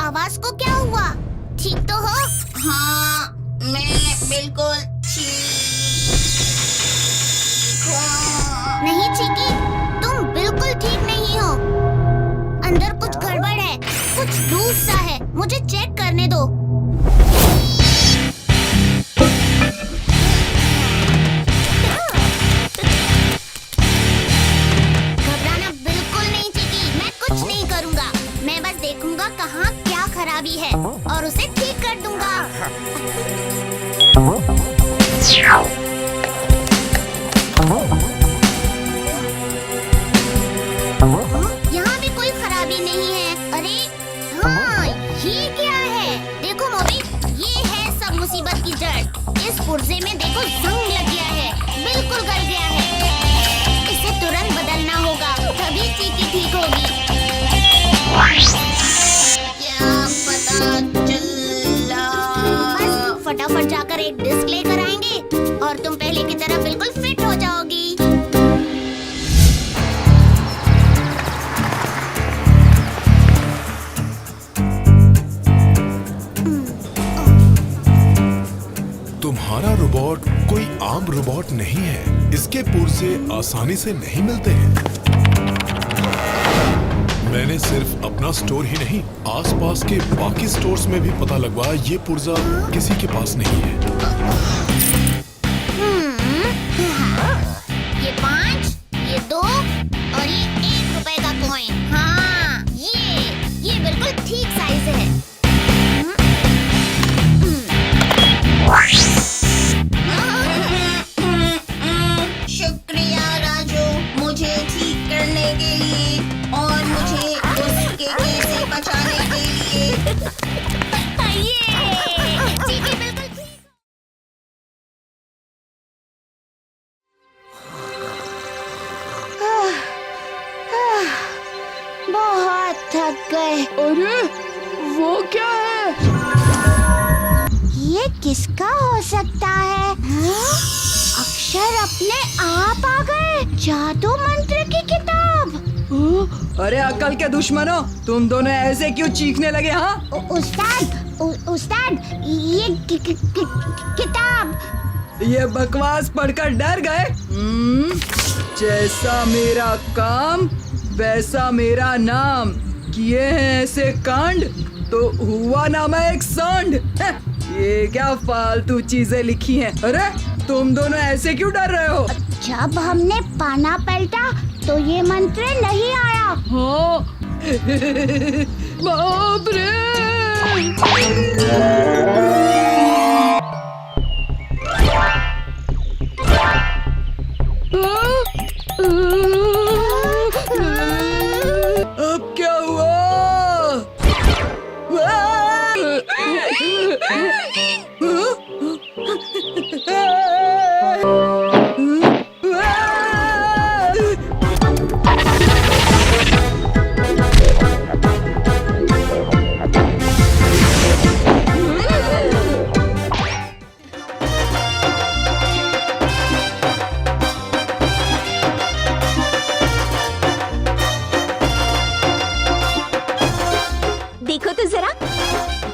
आवाज को क्या हुआ? ठीक तो हो? हाँ, मैं बिल्कुल ठीक हूँ। नहीं चीकी, तुम बिल्कुल ठीक नहीं हो। अंदर कुछ गड़बड़ है, कुछ लूज सा है। मुझे चेक करने दो। घबराना बिल्कुल नहीं चीकी, मैं कुछ नहीं करूँगा। मैं बस देखूंगा कहाँ क्या खराबी है और उसे ठीक कर दूंगा। यहाँ भी कोई खराबी नहीं है। अरे हाँ, ये क्या है? देखो मोबी, ये है सब मुसीबत की जड़। इस पुर्जे में देखो जंग लग गया है, बिल्कुल गल गया है। इसे तुरंत बदलना होगा, तभी चीकी ठीक होगी। क्या पता चला? बस फटाफट जाकर एक डिस्क लेकर आएंगे और तुम पहले की तरह बिल्कुल फिट हो जाओगी। तुम्हारा रोबोट कोई आम रोबोट नहीं है। इसके पुर्जे आसानी से नहीं मिलते हैं। मैंने सिर्फ अपना स्टोर ही नहीं, आसपास के बाकी स्टोर्स में भी पता लगवाया, ये पुर्जा किसी के पास नहीं है। ये 5, ये 2 और ये 1 रुपए का कॉइन। हाँ, ये बिल्कुल ठीक साइज है। शुक्रिया राजू, मुझे ठीक करने के लिए और मुझे उस केके से बचाने के लिए। चीकी बिल्कुल ठीक। बहुत थक गए। अरे वो क्या है? ये किसका हो सकता है? हाँ? अक्षर अपने आप आ गए। जादू मंत्र की किताब। अरे अकल के दुश्मनों, तुम दोनों ऐसे क्यों चीखने लगे? हाँ उस्ताद, ये किताब। ये बकवास पढ़कर डर गए? जैसा मेरा काम वैसा मेरा नाम। किए हैं ऐसे कांड तो हुआ नाम है एक सांड। ये क्या फालतू चीजें लिखी हैं? अरे तुम दोनों ऐसे क्यों डर रहे हो? जब हमने पाना पलटा तो ये मंत्र नहीं आया। हाँ बाप रे! अब क्या हुआ? देखो तो जरा,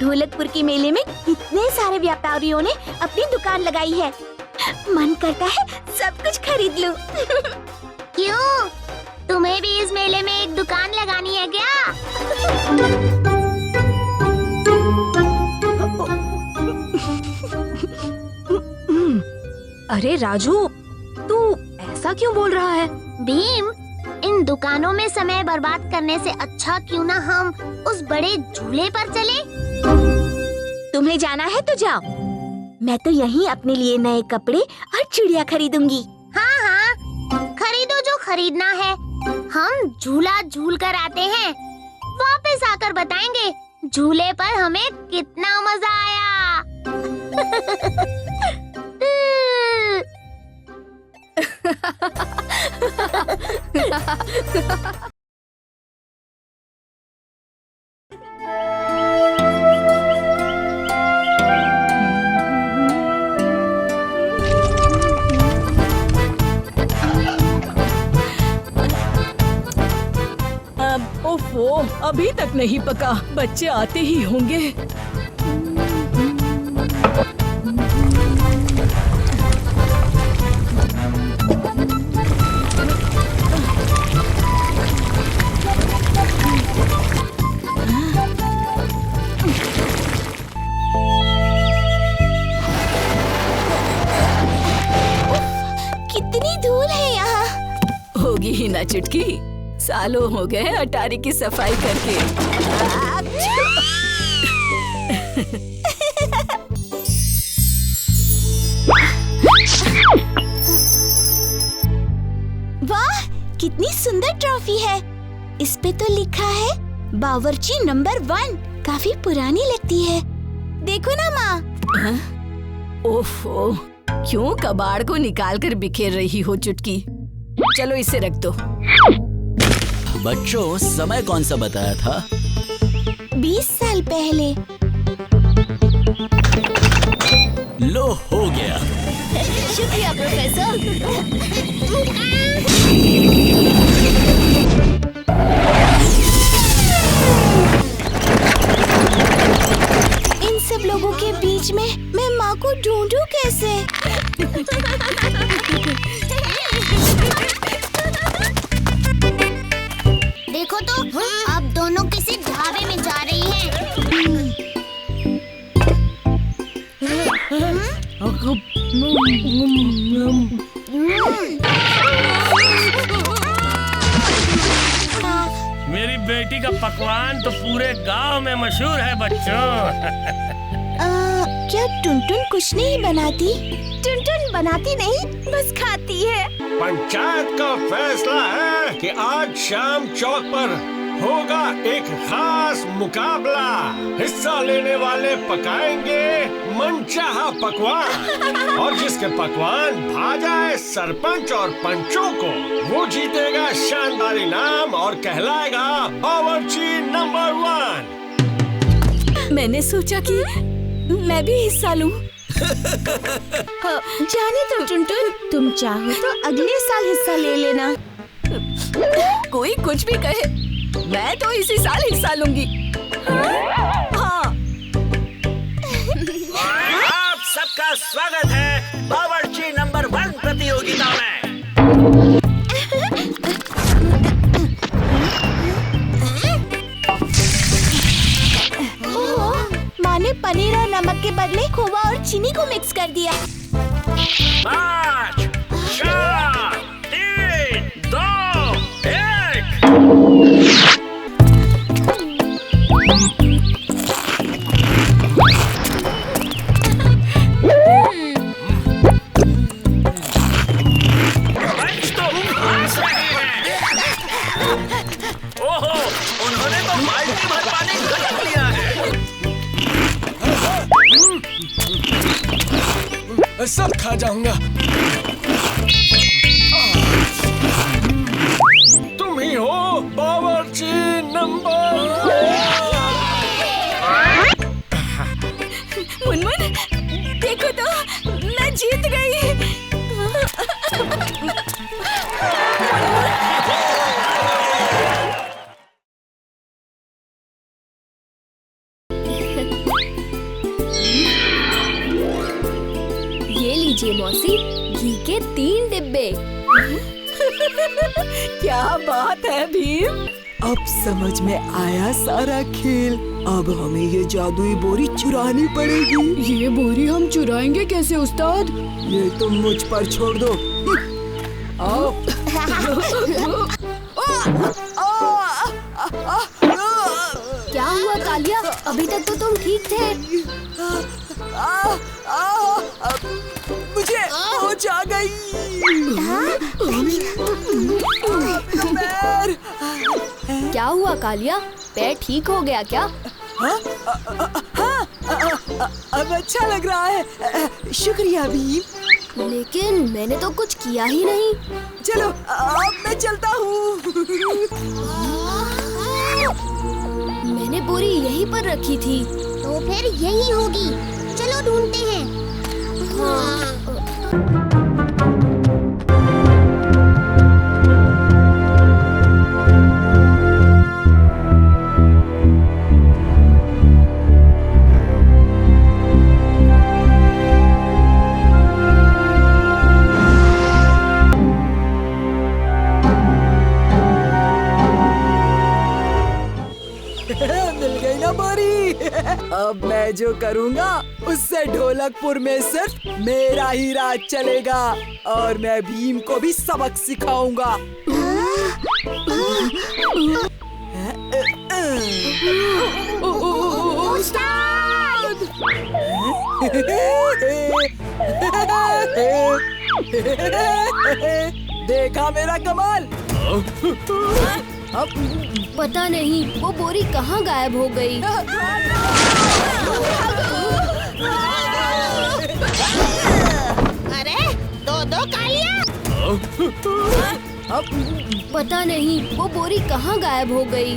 ढोलकपुर के मेले में कितने सारे व्यापारियों ने अपनी दुकान लगाई है। मन करता है सब कुछ खरीद लूं। क्यों? तुम्हें भी इस मेले में एक दुकान लगानी है क्या? अरे राजू, तू ऐसा क्यों बोल रहा है? भीम, इन दुकानों में समय बर्बाद करने से अच्छा क्यों ना हम उस बड़े झूले पर चले? तुम्हें जाना है तो जाओ, मैं तो यहीं अपने लिए नए कपड़े और चूड़ियां खरीदूंगी। हाँ, खरीदो जो खरीदना है। हम झूला झूल कर आते हैं, वापस आकर बताएंगे झूले पर हमें कितना मजा आया। ओफो, अभी तक नहीं पका। बच्चे आते ही होंगे। कितनी धूल है यहाँ। होगी ही ना चुटकी, सालों हो गए अटारी की सफाई करके। वाह, कितनी सुंदर ट्रॉफी है। इस पे तो लिखा है बावर्ची नंबर 1। काफी पुरानी लगती है। देखो ना माँ। ओफो, क्यों कबाड़ को निकाल कर बिखेर रही हो चुटकी? चलो इसे रख दो। बच्चों, समय कौन सा बताया था? 20 साल पहले। लो, हो गया। शुक्रिया प्रोफेसर। इन सब लोगों के बीच में मैं माँ को ढूंढूं कैसे? देखो तो, अब दोनों किसी ढाबे में जा रही हैं। मेरी बेटी का पकवान तो पूरे गांव में मशहूर है बच्चों। क्या टुनटुन कुछ नहीं बनाती? टुनटुन बनाती नहीं, बस खाती है। पंचायत का फैसला है कि आज शाम चौक पर होगा एक खास मुकाबला। हिस्सा लेने वाले पकाएंगे मनचाहा पकवान और जिसके पकवान भा जाए सरपंच और पंचों को, वो जीतेगा शानदार इनाम और कहलाएगा बावर्ची नंबर 1। मैंने सोचा कि मैं भी हिस्सा लूं। जाने दो टुनटुन, तुम चाहो तो अगले साल हिस्सा ले लेना। कोई कुछ भी कहे, मैं तो इसी साल हिस्सा लूंगी। हाँ। आप सबका स्वागत है बावर्ची नंबर 1 प्रतियोगिता में। माँ ने पनीर और नमक के बदले खोवा और चीनी को मिक्स कर दिया। 5, 4, 3, 2, 1। बच तो हंस रहे हैं। ओहो, उन्होंने तो बाल्टी भर पानी गलत लिया है। सब खा जाऊंगा। तुम ही हो बावर्ची नंबर। मुनमुन, देखो तो, मैं जीत गई। ये लीजिए मौसी, घी के 3 डिब्बे। क्या बात है भीम, अब समझ में आया सारा खेल। अब हमें ये जादुई बोरी चुरानी पड़ेगी। ये बोरी हम चुराएंगे कैसे उस्ताद? ये तुम मुझ पर छोड़ दो। आओ। क्या हुआ कालिया? अभी तक तो तुम ठीक थे। मुझे होश आ गई। पैर। क्या हुआ कालिया? पैर ठीक हो गया क्या? हाँ, अब अच्छा लग रहा है। शुक्रिया भीम। लेकिन मैंने तो कुछ किया ही नहीं। चलो, अब मैं चलता हूँ। मैंने बोरी यहीं पर रखी थी। तो फिर यही होगी। चलो ढूंढते हैं। मिल गई ना बोरी। अब मैं जो करूँगा उससे ढोलकपुर में सिर्फ मेरा ही राज चलेगा और मैं भीम को भी सबक सिखाऊंगा। देखा मेरा कमाल। पता नहीं वो बोरी कहाँ गायब हो गई। अरे दो कालिया। पता नहीं वो बोरी कहाँ गायब हो गई।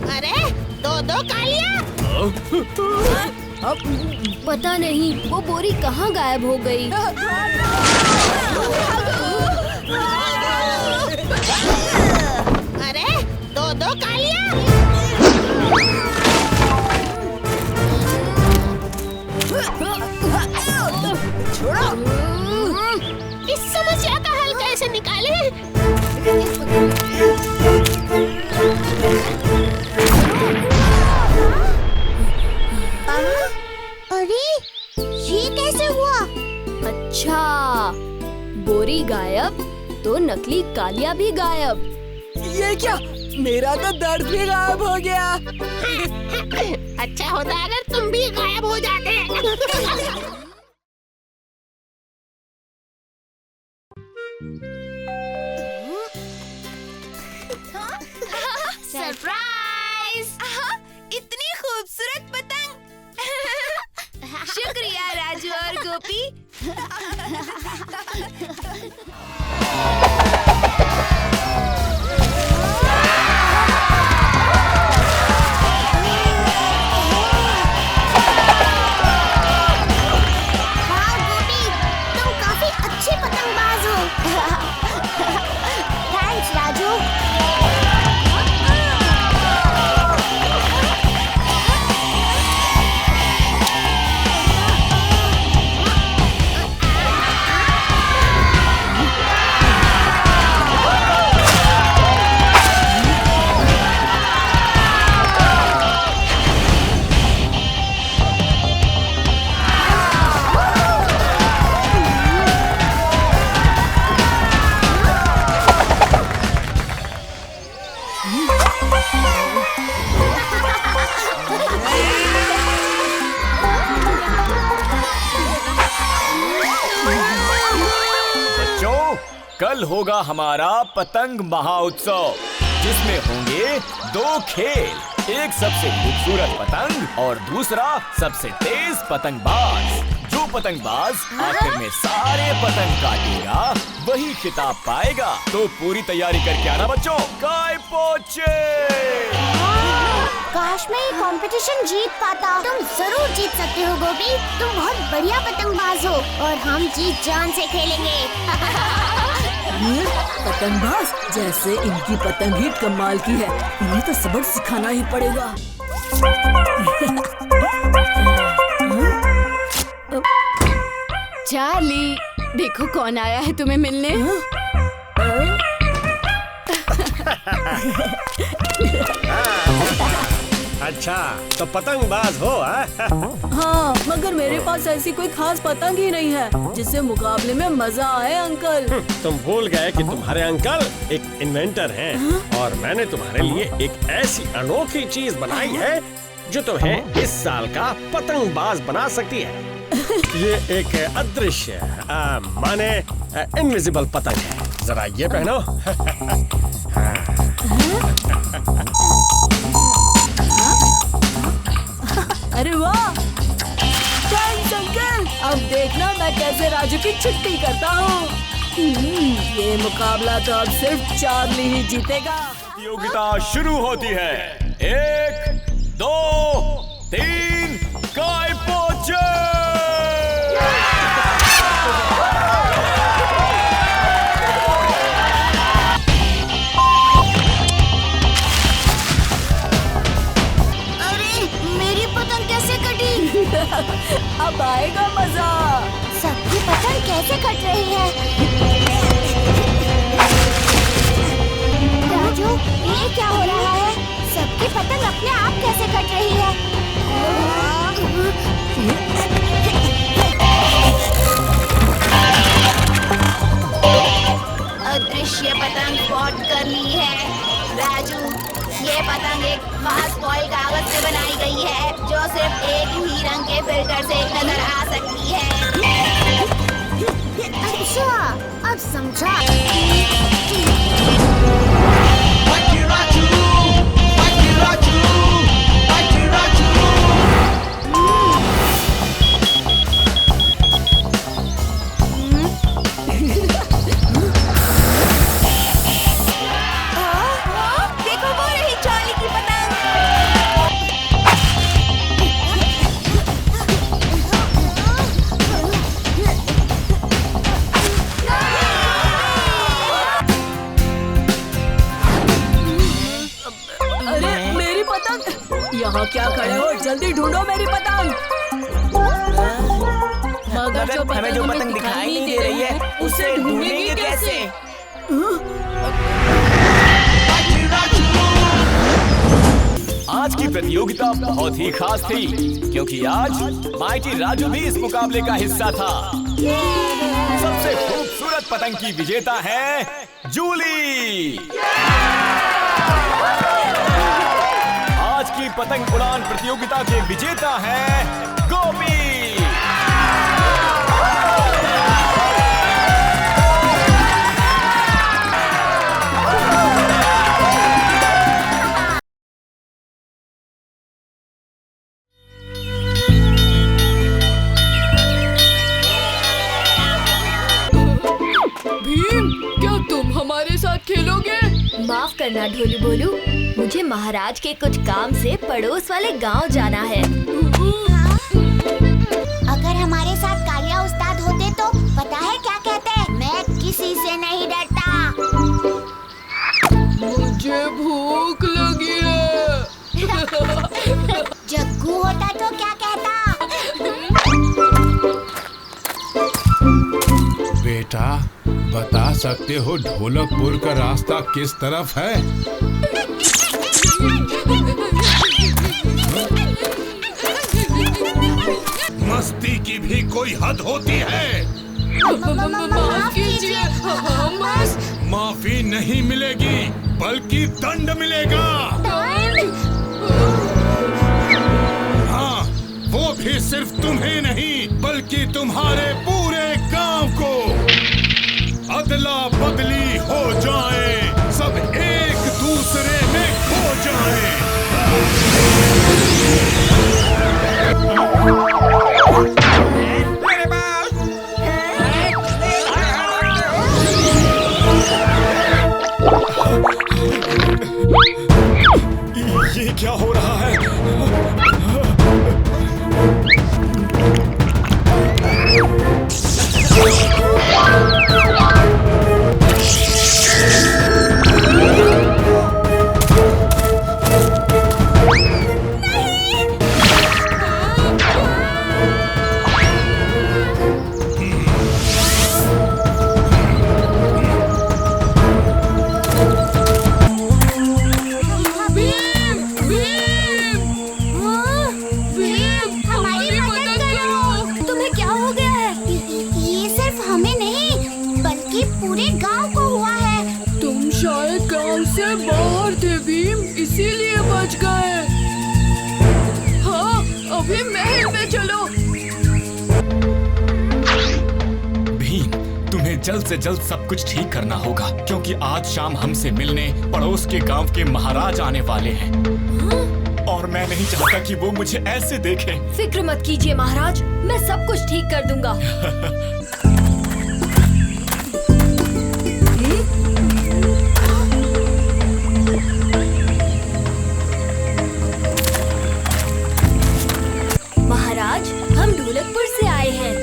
अरे दो कालिया। पता नहीं वो बोरी कहाँ गायब हो गई। अरे दो कालिया। छोड़ो। इस समस्या का हल कैसे निकालें? अरे ये कैसे हुआ? अच्छा, बोरी गायब तो नकली कालिया भी गायब। ये क्या? मेरा तो दर्द भी गायब हो गया। अच्छा होता अगर तुम भी गायब हो जाते। सरप्राइज! इतनी खूबसूरत पतंग। शुक्रिया राजू और गोपी। वाह गोपी, तुम काफी अच्छी पतंगबाज हो। थैंक्स राजू। बच्चों, कल होगा हमारा पतंग महोत्सव जिसमें होंगे 2 खेल। एक सबसे खूबसूरत पतंग और दूसरा सबसे तेज पतंगबाज। जो पतंगबाज आखिर में सारे पतंग काटेगा वही खिताब पाएगा। तो पूरी तैयारी करके आना बच्चों। काय पोचे। काश मैं ये कंपटीशन जीत पाता। तुम जरूर जीत सकते हो गोपी। तुम बहुत बढ़िया पतंगबाज हो और हम जीत जान से खेलेंगे। पतंगबाज, जैसे इनकी पतंग ही कमाल की है, इन्हें तो सबक सिखाना ही पड़ेगा। चार्ली, देखो कौन आया है तुम्हें मिलने। अच्छा, तो पतंगबाज हो? हाँ, मगर मेरे पास ऐसी कोई खास पतंग ही नहीं है जिससे मुकाबले में मजा आए अंकल। तुम भूल गए कि तुम्हारे अंकल एक इन्वेंटर हैं और मैंने तुम्हारे लिए एक ऐसी अनोखी चीज बनाई है जो तुम्हें इस साल का पतंगबाज बना सकती है। ये एक अदृश्य माने इनविजिबल पतंग है। जरा ये पहनो। अरे वाह, थैंक्स अंकल, अब देखना मैं कैसे राजू की छुट्टी करता हूँ। ये मुकाबला तो अब सिर्फ चार्ली ही जीतेगा। प्रतियोगिता शुरू होती है। 1, 2, 3 काय पहुंचे। अब आएगा मजा। सबकी पतंग कैसे कट रही है? राजू, ये क्या हो रहा है? सबकी पतंग अपने आप कैसे कट रही है? अदृश्य पतंग स्पॉट कर ली है। राजू, ये पतंग एक खास फॉइल कागज से बनाई गई है जो सिर्फ एक ही रंग के फिल्टर से नजर आ सकती है। अच्छा, अब समझा। देखो वो रही चार्ली की पतंग। अरे मेरी पतंग! यहाँ क्या खड़े हो? जल्दी ढूंढो मेरी पतंग। मगर हमें जो पतंग दिखाई नहीं दे रही है उसे ढूंढेंगे कैसे? आज की प्रतियोगिता बहुत ही खास थी क्योंकि आज माइटी राजू भी इस मुकाबले का हिस्सा था। सबसे खूबसूरत पतंग की विजेता है जूली। आज की पतंग उड़ान प्रतियोगिता के विजेता है गोपी। भीम, क्या तुम हमारे साथ खेलोगे? माफ करना ढोलू बोलू, मुझे महाराज के कुछ काम से पड़ोस वाले गांव जाना है। अगर हमारे साथ कालिया उस्ताद होते तो पता है क्या कहते? मैं किसी से नहीं डरता। मुझे भूख लगी है। जग्गू होता तो क्या कहता? बेटा, बता सकते हो ढोलकपुर का रास्ता किस तरफ है? मस्ती की भी कोई हद होती है। माफ कीजिए, हम बस। माफी नहीं मिलेगी बल्कि दंड मिलेगा। हाँ, वो भी सिर्फ तुम्हें नहीं बल्कि तुम्हारे पूरे गांव को। अदला बदली हो जाए, सब एक दूसरे में खो जाए। मेरे बाल! ये क्या हो रहा है? इसीलिए बच गए। हाँ, अभी महल में चलो। भीम, तुम्हें जल्द से जल्द सब कुछ ठीक करना होगा क्योंकि आज शाम हमसे मिलने पड़ोस के गांव के महाराज आने वाले हैं। और मैं नहीं चाहता कि वो मुझे ऐसे देखें। फिक्र मत कीजिए महाराज, मैं सब कुछ ठीक कर दूंगा। महाराज, हम ढोलकपुर से आए हैं।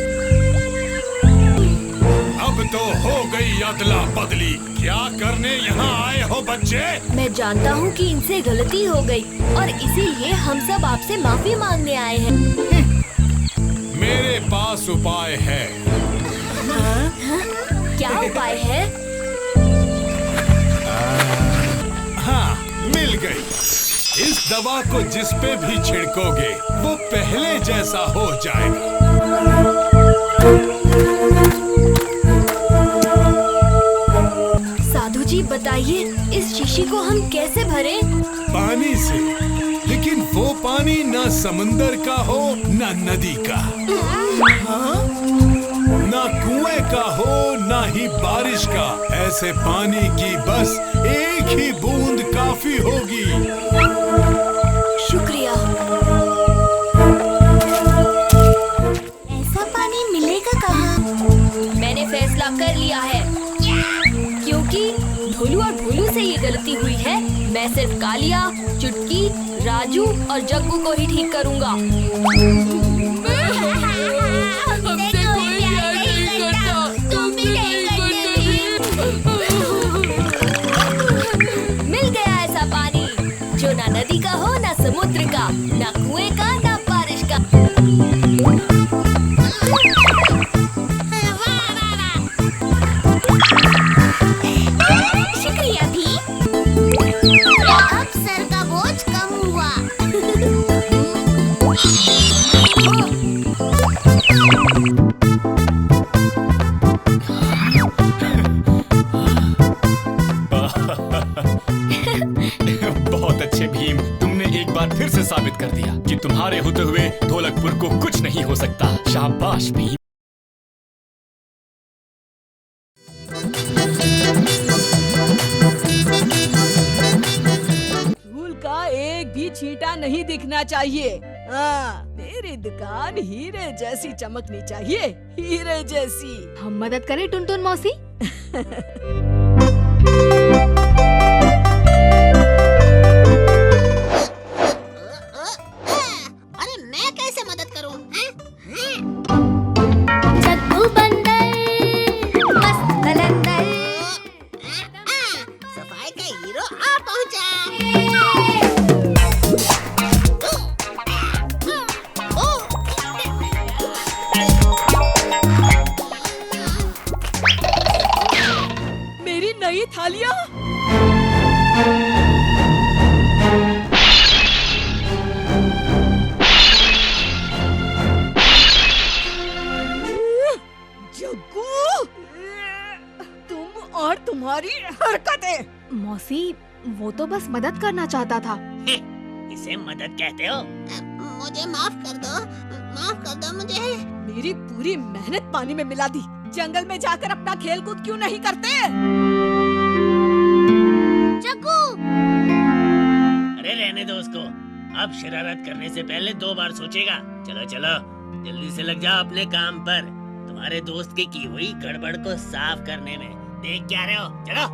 अब तो हो गई अदला बदली। क्या करने यहाँ आए हो बच्चे? मैं जानता हूँ कि इनसे गलती हो गई और इसीलिए हम सब आपसे माफी मांगने आए हैं। मेरे पास उपाय है। क्या उपाय है? हाँ, मिल गई। इस दवा को जिस पे भी छिड़कोगे वो पहले जैसा हो जाएगा। साधु जी बताइए, इस शीशी को हम कैसे भरें? पानी से, लेकिन वो पानी ना समंदर का हो ना नदी का, ना कुएं का हो ना ही बारिश का। ऐसे पानी की बस एक ही बूंद काफी होगी। शुक्रिया। ऐसा पानी मिलेगा कहाँ? मैंने फैसला कर लिया है। क्योंकि ढोलू और भोलू से ये गलती हुई है, मैं सिर्फ कालिया, चुटकी, राजू और जग्गू को ही ठीक करूंगा। हमसे कोई प्यार नहीं करता, तुम भी नहीं करते। मिल गया ऐसा पानी जो ना नदी का हो ना समुद्र का, ना कुएं का ना बारिश का। शुक्रिया भी। अब सर का बोझ कम हुआ। बहुत अच्छे भीम, तुमने एक बार फिर से साबित कर दिया कि तुम्हारे होते हुए ढोलकपुर को कुछ नहीं हो सकता। शाबाश भीम। धूल का एक भी छींटा नहीं दिखना चाहिए। हाँ, मेरी दुकान हीरे जैसी चमकनी चाहिए, हीरे जैसी। हम मदद करें टुनटुन मौसी? अरे मैं कैसे मदद करूं? जग्गू बंदर, मस्त कलंदर। सफाई का हीरो आ पहुंचा। मेरी नई थालियाँ। जग्गू, तुम और तुम्हारी हरकतें। मौसी, वो तो बस मदद करना चाहता था। इसे मदद कहते हो? मुझे माफ कर दो मुझे। मेरी पूरी मेहनत पानी में मिला दी। जंगल में जाकर अपना खेल कूद क्यों नहीं करते? जग्गू, अरे रहने दो उसको। अब शरारत करने से पहले 2 बार सोचेगा। चलो चलो, जल्दी से लग जाओ अपने काम पर। तुम्हारे दोस्त की हुई गड़बड़ को साफ करने में देख क्या रहे हो? चलो।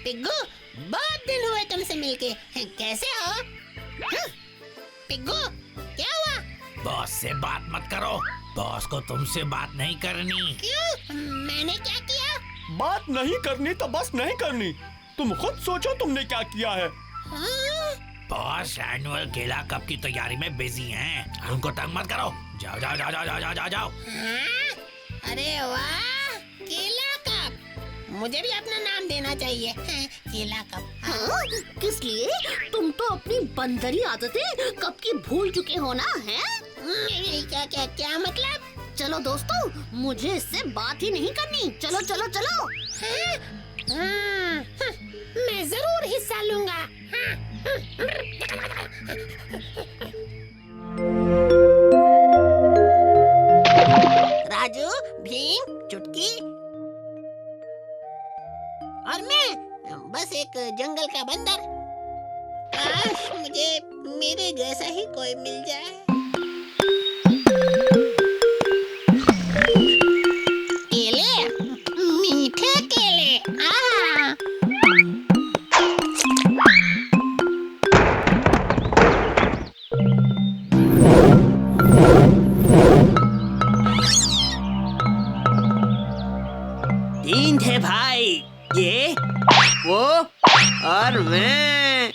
पिग्गू, बहुत दिन हुए तुमसे मिलके। कैसे हो? पिग्गू, क्या हुआ? बॉस से बात मत करो। बॉस को तुमसे बात नहीं करनी। क्यों? मैंने क्या किया? बात नहीं करनी तो बस नहीं करनी। तुम खुद सोचो तुमने क्या किया है। बॉस एनुअल केला कप की तैयारी में बिजी हैं। उनको तंग मत करो। जाओ जाओ जाओ जाओ जाओ जाओ जाओ। अरे वाह, केला कप। मुझे भी अपना नाम देना चाहिए। केला कप। हाँ, किस लिए? तुम तो अपनी बंदरी आदतें कब की भूल चुके हो ना, हैं? क्या क्या क्या मतलब? चलो दोस्तों, मुझे इससे बात ही नहीं करनी। चलो चलो चलो। मैं जरूर हिस्सा लूंगा। बस एक जंगल का बंदर। काश मुझे मेरे जैसा ही कोई मिल जाए। केले, मीठे केले। आहा। तीन थे भाई, ये, वो और मैं।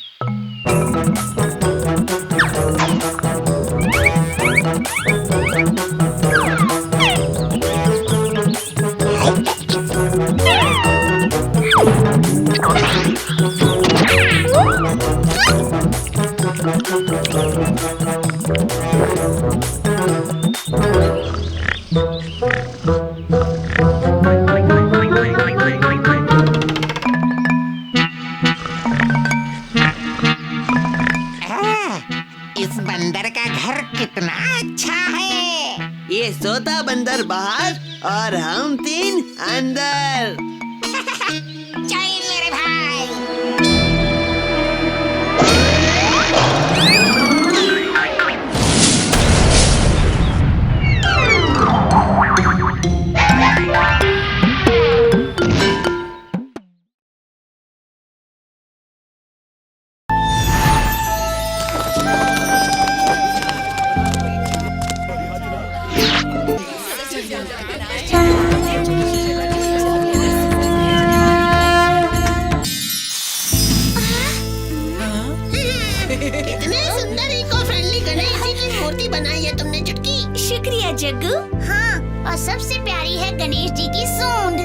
इस बंदर का घर कितना अच्छा है। ये सोता बंदर बाहर और हम तीन अंदर। चल मेरे भाई। कितने सुंदर इको फ्रेंडली गणेश जी की मूर्ति बनाई है तुमने चुटकी। शुक्रिया जग्गू। हाँ, और सबसे प्यारी है गणेश जी की सूंड।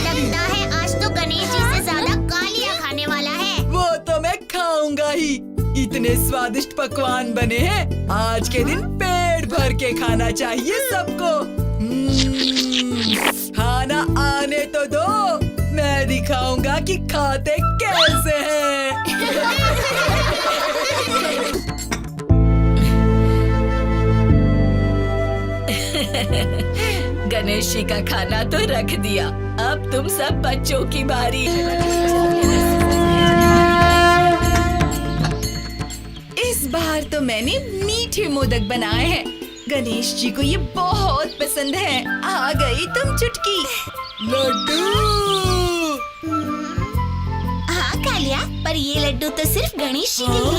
लगता है आज तो गणेश जी से ज्यादा कालिया खाने वाला है। वो तो मैं खाऊंगा ही। इतने स्वादिष्ट पकवान बने हैं, आज के दिन पेट भर के खाना चाहिए सबको। खाना आने तो दो, मैं दिखाऊंगा कि खाते कैसे हैं। गणेश जी का खाना तो रख दिया, अब तुम सब बच्चों की बारी। इस बार तो मैंने मीठे मोदक बनाए हैं। गणेश जी को ये बहुत पसंद है। आ गई तुम चुटकी। लड्डू। हाँ कालिया, पर ये लड्डू तो सिर्फ गणेश जी के लिए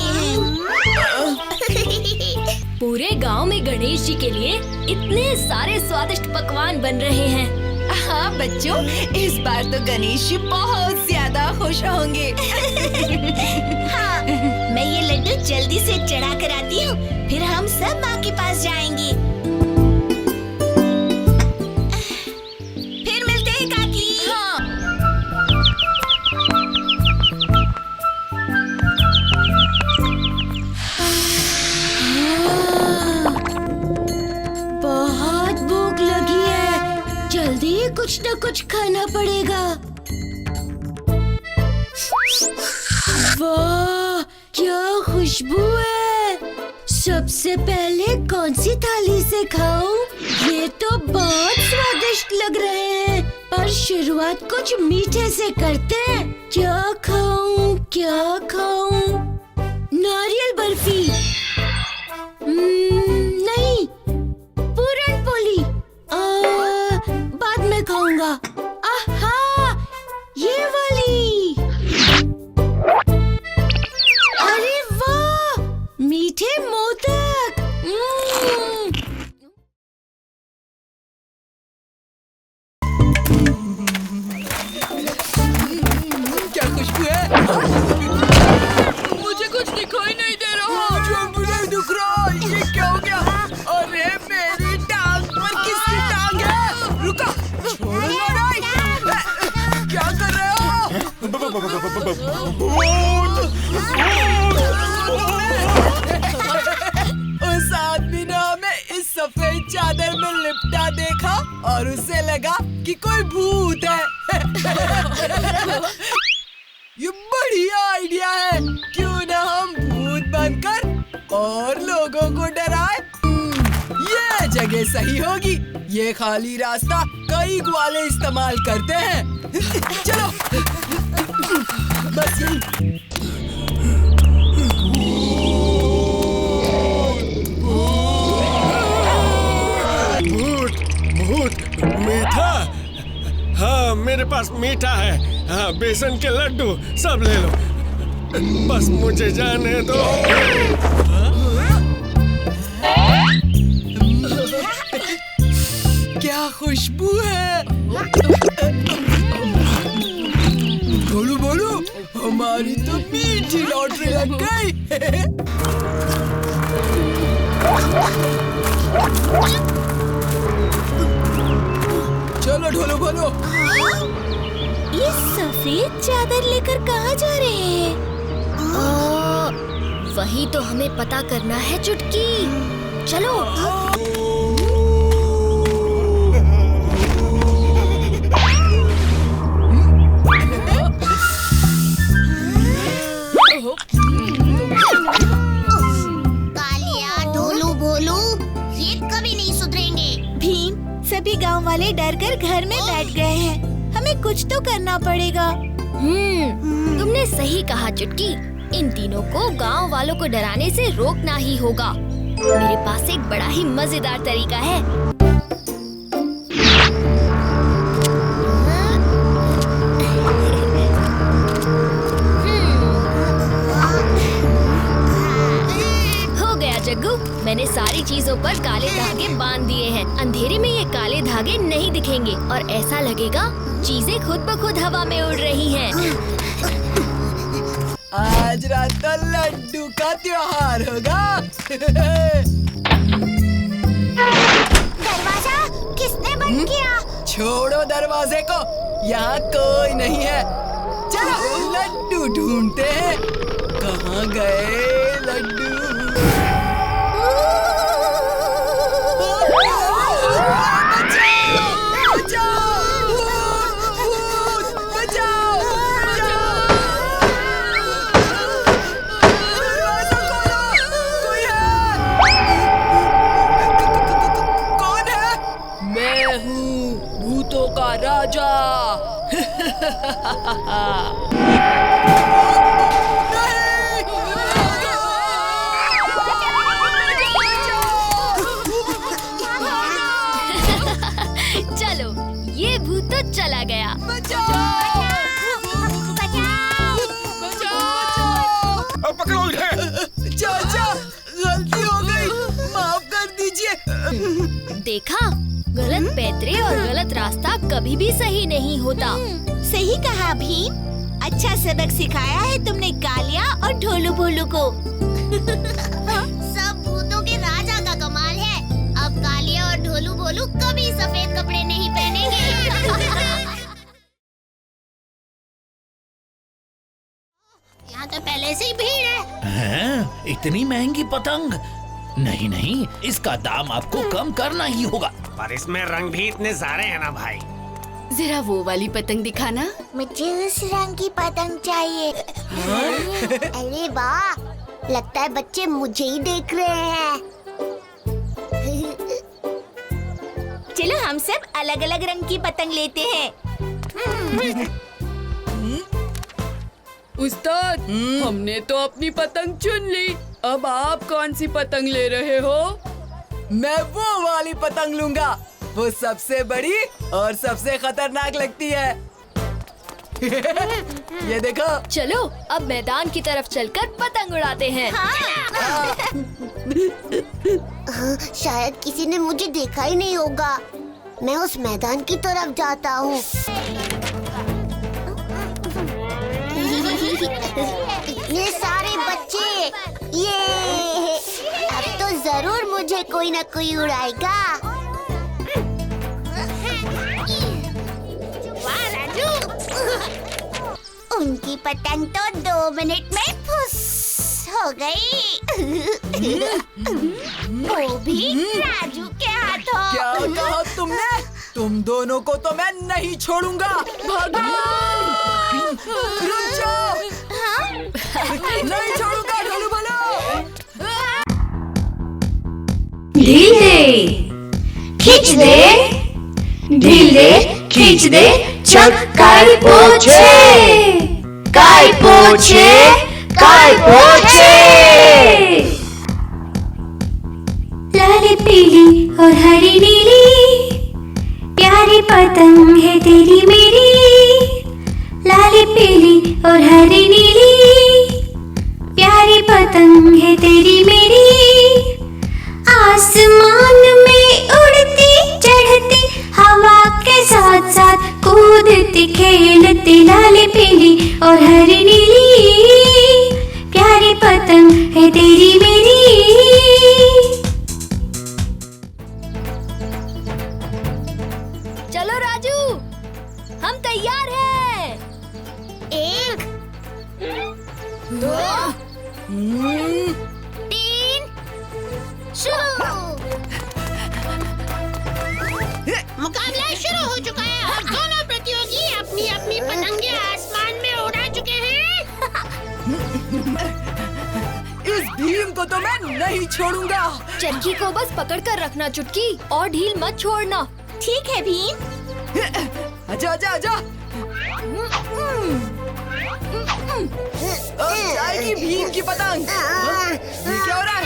हैं। पूरे गांव में गणेश जी के लिए इतने सारे स्वादिष्ट पकवान बन रहे हैं। हाँ बच्चों, इस बार तो गणेश जी बहुत ज्यादा खुश होंगे। हाँ, मैं ये लड्डू जल्दी से चढ़ा कर आती हूँ, फिर हम सब माँ के पास जाएंगे। फिर मिलते हैं काकी। हाँ। बहुत भूख लगी है, जल्दी कुछ न कुछ खाना पड़ेगा। वाह, क्या खुशबू है। सबसे पहले कौन सी थाली से खाऊं? ये तो बहुत स्वादिष्ट लग रहे हैं, पर शुरुआत कुछ मीठे से करते हैं। क्या खाऊं, क्या खाऊं? नारियल बर्फी। नहीं, पूरन पोली। बाद में खाऊंगा। आहा, ये वाली। अरे वाह, मीठे मोदक। क्या खुशबू है? मुझे कुछ दिखाई नहीं दे रहा। मुझे नहीं दिख रहा। ये क्या हो गया? अरे मेरी टांग पर किसकी टांग है? रुको, छोड़ूंगा नहीं। क्या कर रहे हो? उस आदमी ने हमें इस सफेद चादर में लिपटा देखा और उसे लगा कि कोई भूत है। ये बढ़िया आइडिया है। क्यों ना हम भूत बनकर और लोगों को डराए। ये जगह सही होगी। ये खाली रास्ता बाइक वाले इस्तेमाल करते हैं। चलो बस यही। भूत मीठा। हाँ मेरे पास मीठा है। हाँ बेसन के लड्डू सब ले लो, बस मुझे जाने दो। क्या खुशबू है। बोलू बोलू, हमारी तो मीठी लॉटरी लग गई। चलो ढोलो बोलो। ये सफेद चादर लेकर कहाँ जा रहे हैं? वही तो हमें पता करना है चुटकी। चलो। कालिया, ढोलू, भोलू, ये कभी नहीं सुधरेंगे। भीम, सभी गांव वाले डर कर घर में बैठ गए हैं। हमें कुछ तो करना पड़ेगा। तुमने सही कहा चुटकी। इन तीनों को गांव वालों को डराने से रोकना ही होगा। मेरे पास एक बड़ा ही मजेदार तरीका है। हो गया जग्गू, मैंने सारी चीजों पर काले धागे बांध दिए हैं। अंधेरे में ये काले धागे नहीं दिखेंगे और ऐसा लगेगा चीजें खुद ब खुद हवा में उड़ रही हैं। आज रात तो लड्डू का त्योहार होगा। दरवाजा किसने बंद किया? छोड़ो दरवाजे को, यहाँ कोई नहीं है। चलो लड्डू ढूंढते हैं। कहाँ गए लड्डू? का राजा। चलो, ये भूत तो चला गया। पकड़ो इन्हें। चाचा, गलती हो गई, माफ कर दीजिए। देखा, गलत पैतरे और गलत रास्ता कभी भी सही नहीं होता। सही कहा भीम, अच्छा सबक सिखाया है तुमने कालिया और ढोलू भोलू को। सब भूतों के राजा का कमाल है। अब कालिया और ढोलू भोलू कभी सफेद कपड़े नहीं पहनेंगे। यहाँ तो पहले से ही भीड़ है। इतनी महंगी पतंग? नहीं नहीं, इसका दाम आपको कम करना ही होगा। पर इसमें रंग भी इतने सारे हैं ना भाई। जरा वो वाली पतंग दिखाना। मुझे उस रंग की पतंग चाहिए। अरे वाह, लगता है बच्चे मुझे ही देख रहे हैं। चलो हम सब अलग अलग रंग की पतंग लेते हैं। उस्ताद, हमने तो अपनी पतंग चुन ली। अब आप कौन सी पतंग ले रहे हो? मैं वो वाली पतंग लूंगा, वो सबसे बड़ी और सबसे खतरनाक लगती है। ये देखो। चलो अब मैदान की तरफ चलकर पतंग उड़ाते हैं। शायद किसी ने मुझे देखा ही नहीं होगा। मैं उस मैदान की तरफ जाता हूँ। ये सारे बच्चे, ये अब तो जरूर मुझे कोई ना कोई उड़ाएगा। वाह राजू, उनकी पतंग तो 2 मिनट में फुस हो गई। वो भी राजू के हाथों। क्या कहा तुमने? तुम दोनों को तो मैं नहीं छोड़ूंगा। भगवान, रुक जाओ। नहीं छोड़ूंगा, ढोलू बोलो। ढील दे, खींच दे, ढील दे, खींच दे, चक काई पोछे, काई पोछे, काई पोछे। लाली पीली और हरी नीली, प्यारी पतंग है तेरी मेरी। लाली पीली और हरी नीली, प्यारी पतंग है तेरी मेरी। आसमान में उड़ती चढ़ती, हवा के साथ साथ कूदती खेलती। लाली पीली और हरी नीली, प्यारी पतंग है तेरी मेरी। चलो राजू, हम तैयार हैं। 1 2 3 शुरू। मुकाबला शुरू हो चुका है और दोनों प्रतियोगी अपनी अपनी पतंगे आसमान में उड़ा चुके हैं। इस भीम को तो मैं नहीं छोड़ूंगा। चरखी को बस पकड़ कर रखना चुटकी, और ढील मत छोड़ना। ठीक है भीम। आजा आजा आजा। अब जाएगी भीम की पतंग। ये क्या हो रहा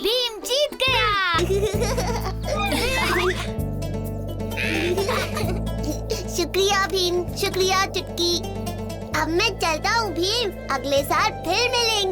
भीम जीत गया। शुक्रिया भीम, शुक्रिया चुटकी। अब मैं चलता हूँ भीम, अगले साल फिर मिलेंगे।